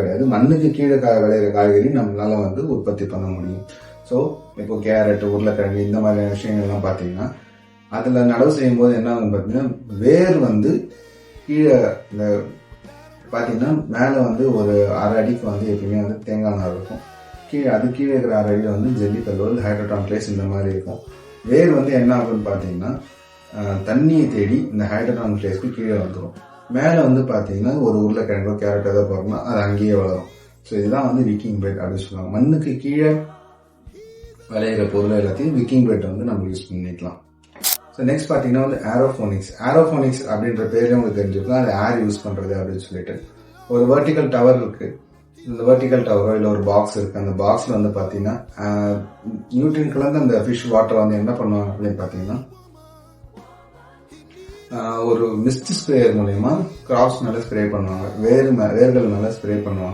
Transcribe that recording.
கிடையாது. மண்ணுக்கு கீழே விளையிற காய்கறி நம்மளால வந்து உற்பத்தி பண்ண முடியும். ஸோ இப்போ கேரட், உருளைக்கிழங்கு இந்த மாதிரியான விஷயங்கள்லாம் பார்த்தீங்கன்னா அதில் நடவு செய்யும் போது என்ன ஆகும் பார்த்தீங்கன்னா, வேர் வந்து கீழே இந்த பார்த்தீங்கன்னா மேலே வந்து ஒரு 1/2 அடிக்கு வந்து எப்பயுமே வந்து தேங்காய் நார் இருக்கும். கீழே இருக்கிற 1/2 அடியில் வந்து ஜெல்லிக்கல்லோ இல்லை ஹைட்ரோடான் பிளேஸ் இந்த மாதிரி இருக்கும். வேர் வந்து என்ன ஆகும்னு பார்த்தீங்கன்னா தண்ணியை தேடி இந்த ஹைட்ரோடான் பிளேஸ்க்கு கீழே வந்துடும். மேலே வந்து பார்த்தீங்கன்னா ஒரு உருளைக்கிழங்கோ கேரட் ஏதோ போகிறோம்னா அது அங்கேயே வளரும். ஸோ இதுதான் வந்து விக்கிங் பெட் அப்படின்னு சொல்லுவாங்க. மண்ணுக்கு கீழே விளையிற பொருள் எல்லாத்தையும் விக்கிங் பெட் வந்து நம்ம யூஸ் பண்ணிக்கலாம். ஸோ நெக்ஸ்ட் பார்த்தீங்கன்னா வந்து ஏரோஃபோனிக்ஸ். ஏரோஃபோனிக்ஸ் அப்படின்ற பேரே உங்களுக்கு தெரிஞ்சுக்கலாம். அது ஏர் யூஸ் பண்ணுறது அப்படின்னு சொல்லிட்டு ஒரு வெர்டிக்கல் டவர் இருக்கு. இந்த வெர்டிக்கல் டவரோ இல்லை ஒரு பாக்ஸ் இருக்கு. அந்த பாக்ஸில் வந்து பார்த்தீங்கன்னா நியூட்ரியன் கலந்து அந்த ஃபிஷ் வாட்டர் வந்து என்ன பண்ணுவாங்க அப்படின்னு பார்த்தீங்கன்னா ஒரு மிஸ்ட் ஸ்ப்ரேயர் மூலயமா கிராப்ஸ் மேலே ஸ்ப்ரே பண்ணுவாங்க. வேர்கள் மேலே ஸ்ப்ரே பண்ணுவாங்க.